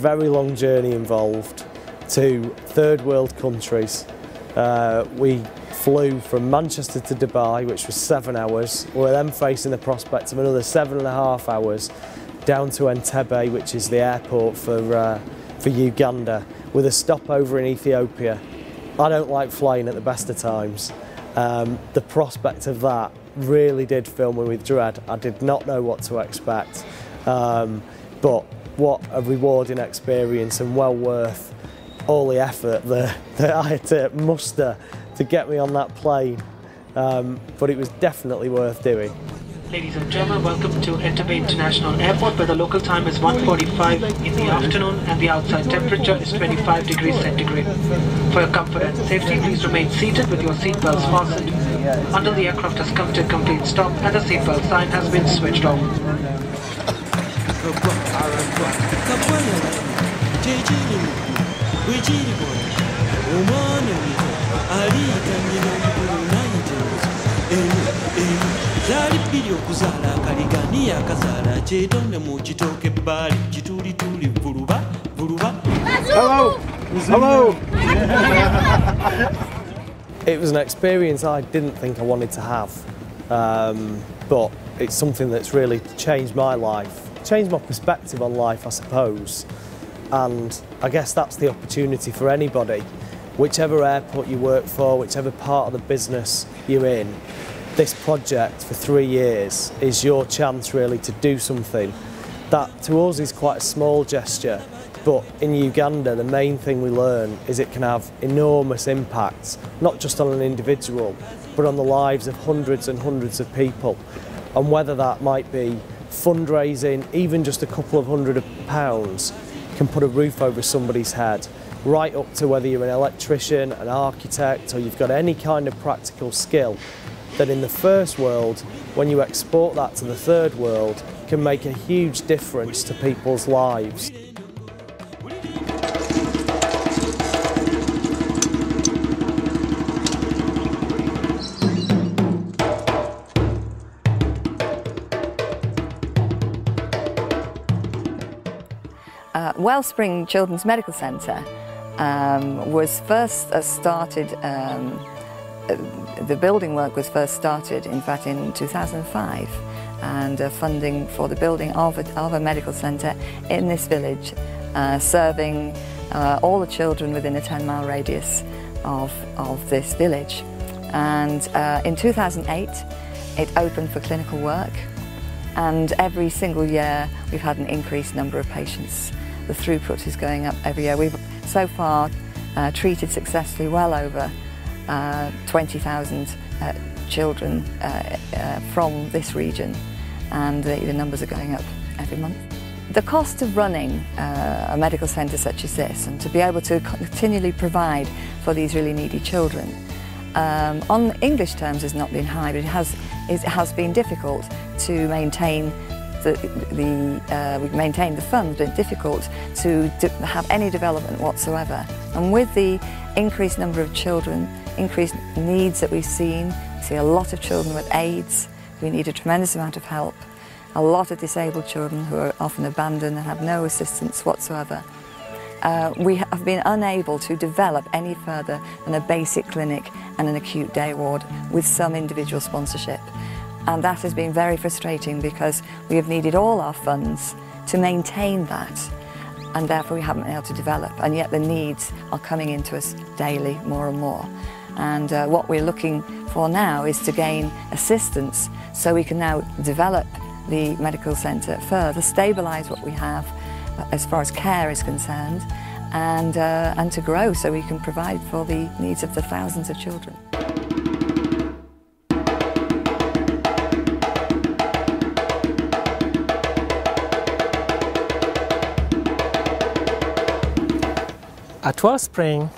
very long journey involved to third world countries. We flew from Manchester to Dubai, which was 7 hours. We're then facing the prospect of another 7.5 hours down to Entebbe, which is the airport for Uganda, with a stopover in Ethiopia. I don't like flying at the best of times. The prospect of that really did fill me with dread. I did not know what to expect, but what a rewarding experience, and well worth all the effort that I had to muster to get me on that plane, but it was definitely worth doing. Ladies and gentlemen, welcome to Entebbe International Airport, where the local time is 1:45 in the afternoon and the outside temperature is 25 degrees centigrade. For your comfort and safety, please remain seated with your seatbelts fastened until the aircraft has come to a complete stop and the seatbelt sign has been switched off. Hello! Hello! It was an experience I didn't think I wanted to have, but it's something that's really changed my life, changed my perspective on life, I suppose. And I guess that's the opportunity for anybody, whichever airport you work for, whichever part of the business you're in. This project for 3 years is your chance really to do something that to us is quite a small gesture, but in Uganda the main thing we learn is it can have enormous impacts, not just on an individual, but on the lives of hundreds and hundreds of people. And whether that might be fundraising, even just a couple of £100 can put a roof over somebody's head, right up to whether you're an electrician, an architect, or you've got any kind of practical skill, that in the first world, when you export that to the third world, can make a huge difference to people's lives. Wellspring Children's Medical Centre was first started, the building work was first started in fact in 2005, and funding for the building of a medical centre in this village, serving all the children within a 10-mile radius of this village. And in 2008 it opened for clinical work, and every single year we've had an increased number of patients. The throughput is going up every year. We've so far treated successfully well over 20,000 children from this region, and the numbers are going up every month. The cost of running a medical centre such as this, and to be able to continually provide for these really needy children, on English terms has not been high, but it has been difficult to maintain we've maintained the funds, but difficult to have any development whatsoever. And with the increased number of children, increased needs that we've seen, we see a lot of children with AIDS who need a tremendous amount of help, a lot of disabled children who are often abandoned and have no assistance whatsoever. We have been unable to develop any further than a basic clinic and an acute day ward with some individual sponsorship. And that has been very frustrating, because we have needed all our funds to maintain that, and therefore we haven't been able to develop, and yet the needs are coming into us daily more and more. And what we're looking for now is to gain assistance so we can now develop the medical centre further, stabilise what we have as far as care is concerned, and to grow so we can provide for the needs of the thousands of children. At Wellspring,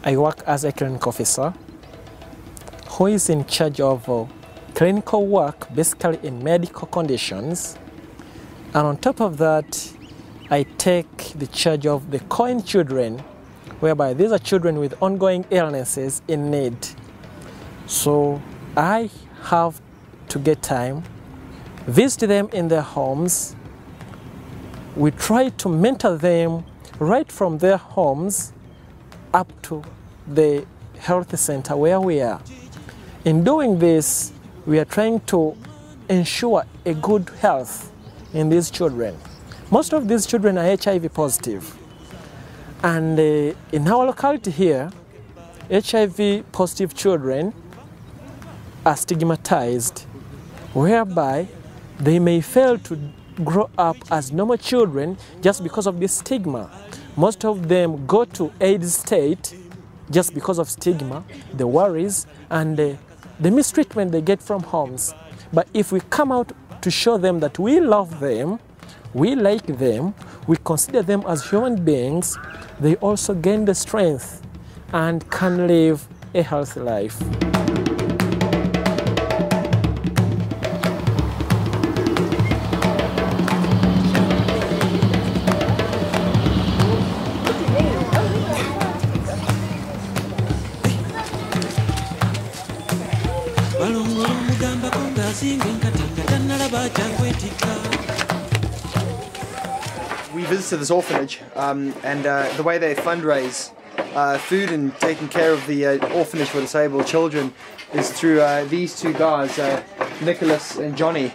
I work as a clinical officer who is in charge of clinical work, basically in medical conditions. And on top of that, I take the charge of the COIN children, whereby these are children with ongoing illnesses in need. So I have to get time, visit them in their homes, we try to mentor them right from their homes up to the health center where we are. In doing this, we are trying to ensure a good health in these children. Most of these children are HIV positive. And in our locality here, HIV positive children are stigmatized, whereby they may fail to grow up as normal children just because of this stigma. Most of them go to AIDS state just because of stigma, the worries, and the mistreatment they get from homes. But if we come out to show them that we love them, we like them, we consider them as human beings, they also gain the strength and can live a healthy life. We visited this orphanage and the way they fundraise food and taking care of the orphanage for disabled children is through these two guys, Nicholas and Johnny,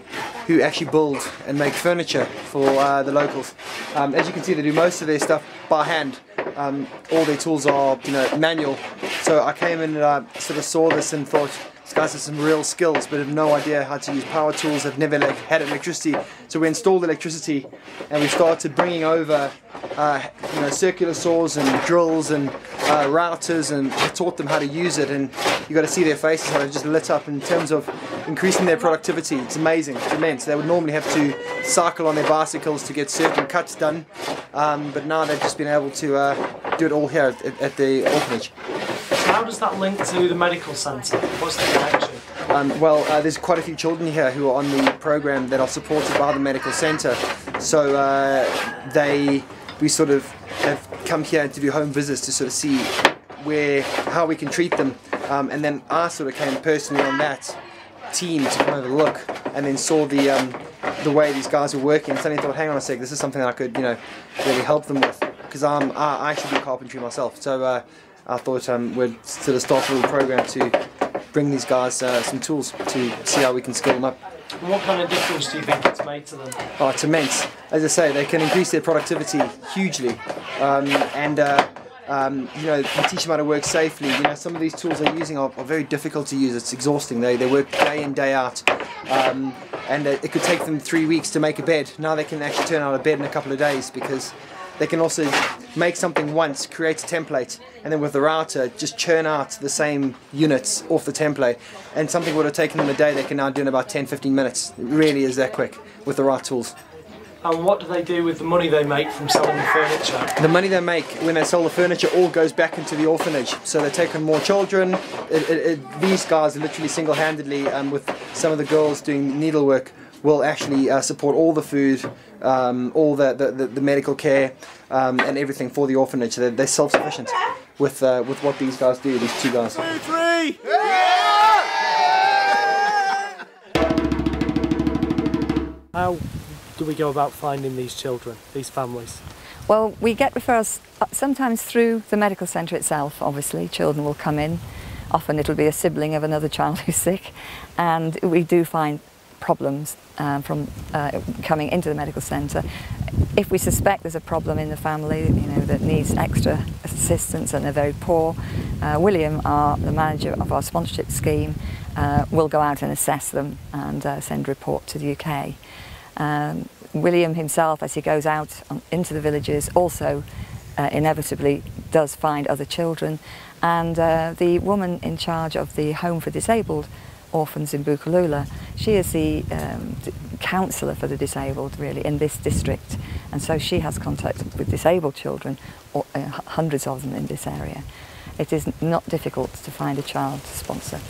who actually build and make furniture for the locals. As you can see, they do most of their stuff by hand. All their tools are, manual. So I came in and sort of saw this and thought, these guys have some real skills, but have no idea how to use power tools. They've never had electricity. So we installed electricity, and we started bringing over, circular saws and drills and routers, and I taught them how to use it. And you got to see their faces, how they just lit up in terms of increasing their productivity. It's amazing, it's immense. They would normally have to cycle on their bicycles to get certain cuts done, but now they've just been able to do it all here at the orphanage. How does that link to the medical centre? What's the connection? There's quite a few children here who are on the program that are supported by the medical centre. So we sort of have come here to do home visits to sort of see how we can treat them. And then I sort of came personally on that team to come have a look, and then saw the way these guys were working, and suddenly thought, hang on a sec, this is something that I could really help them with, because I actually do carpentry myself. So I thought we'd sort of start a little program to bring these guys some tools to see how we can skill them up. And what kind of difference do you think it's made to them? Oh, it's immense. As I say, they can increase their productivity hugely, you teach them how to work safely. Some of these tools they're using are very difficult to use. It's exhausting. They work day in, day out, and it could take them 3 weeks to make a bed. Now they can actually turn out a bed in a couple of days, because they can also make something once, create a template, and then with the router just churn out the same units off the template. And something would have taken them a day, they can now do in about 10-15 minutes. It really is that quick with the right tools. And what do they do with the money they make from selling the furniture? The money they make when they sell the furniture all goes back into the orphanage. So they take on more children. These guys are literally single-handedly, with some of the girls doing needlework, will actually support all the food, all the medical care, and everything for the orphanage. They're self-sufficient with what these guys do, these two guys. 2, 3! How do we go about finding these children, these families? Well, we get referrals sometimes through the medical centre itself, obviously. Children will come in. Often it'll be a sibling of another child who's sick, and we do find problems from coming into the medical centre. If we suspect there's a problem in the family, that needs extra assistance and they're very poor, William, the manager of our sponsorship scheme, will go out and assess them and send a report to the UK. William himself, as he goes out into the villages, also inevitably does find other children, and the woman in charge of the home for disabled orphans in Bukulula, she is the counsellor for the disabled really in this district, and so she has contact with disabled children, hundreds of them in this area. It is not difficult to find a child to sponsor.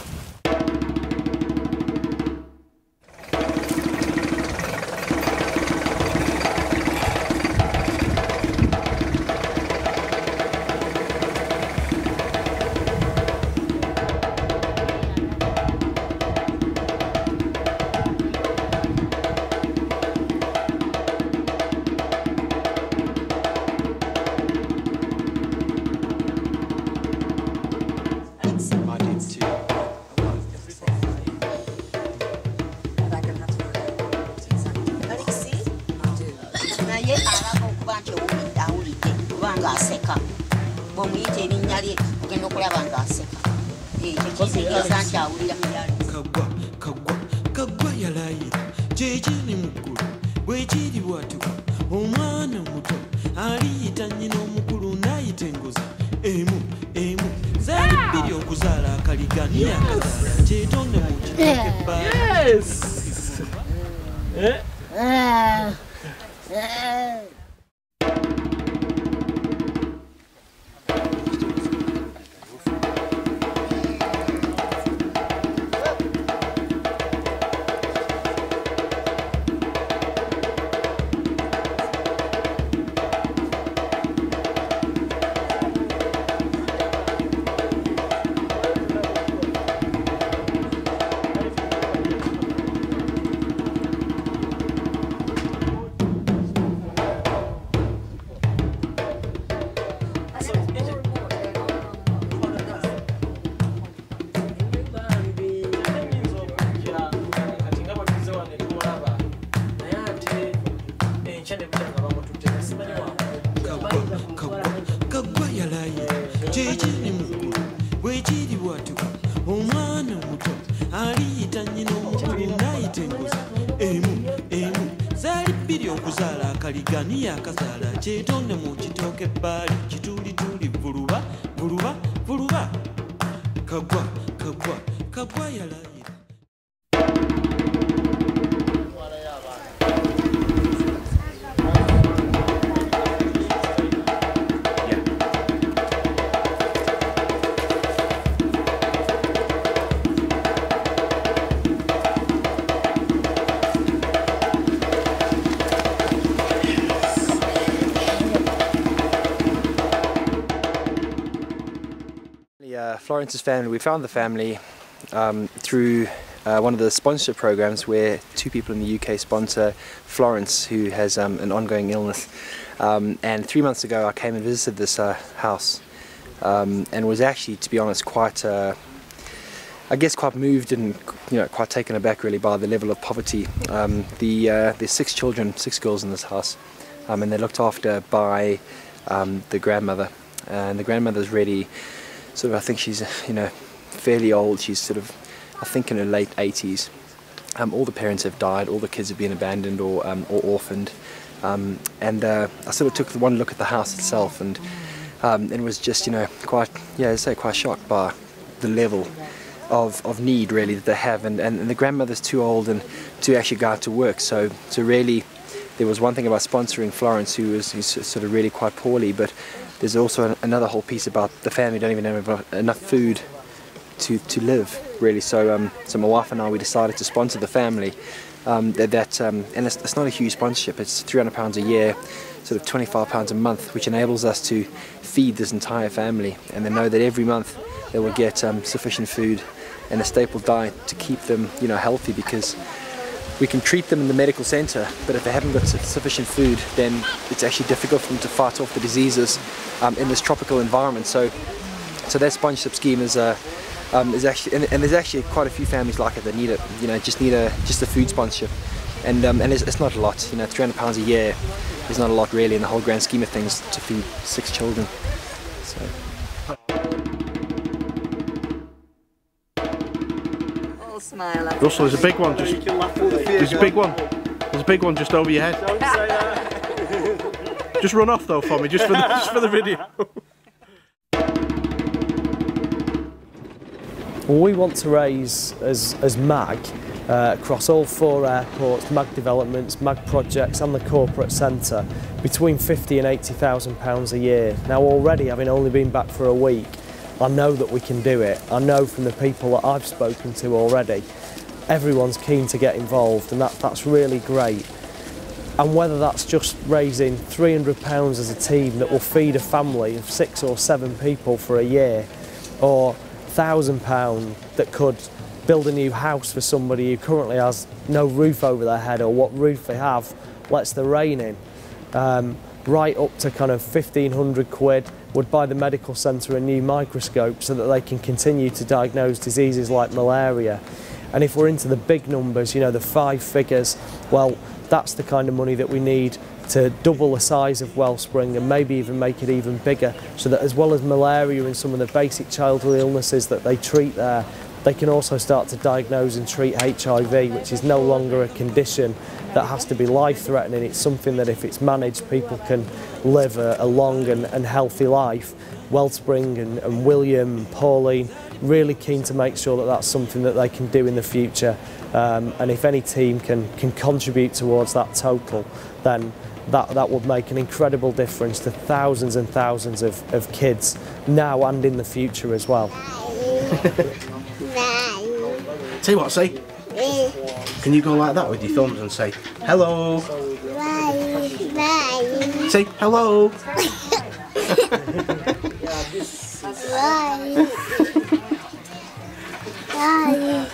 omuyita erinnya lye ogenda okulaba ng'aseka ekyo kitegeeza nti awulira kaggwa yalayira kyekiri mu ggulu bwekiri bwatuka omwana omuto aliyita nnyina omukulu n'ayita engozi emu zaali bbiri okuzaala akaliga niye akazaala kyetonde mu kiteeka ebbaala. Kaggwa yalayira kyekiri mu ggulu bwekiri bwatuka omwana omuto aliyita nnyina omukulu n'ayita engozi emu zaali bbiri okuzaala akaliga niye akazaala kyetonde mu kitooka ebbaali kituulituuli vuluba kaggwa yalayira. Florence's family, we found the family through one of the sponsorship programs where two people in the UK sponsor Florence, who has an ongoing illness. And 3 months ago I came and visited this house and was actually, to be honest, quite I guess quite moved and quite taken aback really by the level of poverty. There's 6 children, 6 girls in this house, and they're looked after by the grandmother, and the grandmother's really sort of, I think she's fairly old. She's sort of, I think, in her late 80s. All the parents have died, all the kids have been abandoned or orphaned, and I sort of took one look at the house itself and was just quite quite shocked by the level of need really that they have, and the grandmother's too old and to actually go out to work, so really there was one thing about sponsoring Florence, who's sort of really quite poorly, but there's also another whole piece about the family don't even have enough food to live really. So my wife and I, we decided to sponsor the family. And it's not a huge sponsorship. It's £300 a year, sort of £25 a month, which enables us to feed this entire family, and they know that every month they will get sufficient food and a staple diet to keep them healthy, because we can treat them in the medical centre, but if they haven't got sufficient food, then it's actually difficult for them to fight off the diseases in this tropical environment. So that sponsorship scheme is actually, and there's actually quite a few families like it that need it. Just need a food sponsorship, and it's not a lot. £300 a year is not a lot really in the whole grand scheme of things to feed 6 children. So. Smile. Russell, there's a big one. There's a big one. There's a big one just over your head. Don't say that. Just run off though for me, just for the video. Well, we want to raise as MAG across all 4 airports, MAG developments, MAG projects and the corporate centre between £50,000 and £80,000 a year. Now already, having only been back for a week, I know that we can do it. I know from the people that I've spoken to already, everyone's keen to get involved, and that's really great. And whether that's just raising £300 as a team that will feed a family of 6 or 7 people for a year, or £1,000 that could build a new house for somebody who currently has no roof over their head, or what roof they have lets the rain in, right up to kind of 1,500 quid would buy the medical centre a new microscope so that they can continue to diagnose diseases like malaria. And if we're into the big numbers, the 5 figures, well, that's the kind of money that we need to double the size of Wellspring and maybe even make it even bigger, so that as well as malaria and some of the basic childhood illnesses that they treat there, they can also start to diagnose and treat HIV, which is no longer a condition that has to be life-threatening. It's something that if it's managed, people can live a long and healthy life. Wellspring and William and Pauline really keen to make sure that that's something that they can do in the future, and if any team can contribute towards that total, then that would make an incredible difference to thousands and thousands of kids now and in the future as well. Tell you what, say, can you go like that with your thumbs and say hello? Say hello. Bye.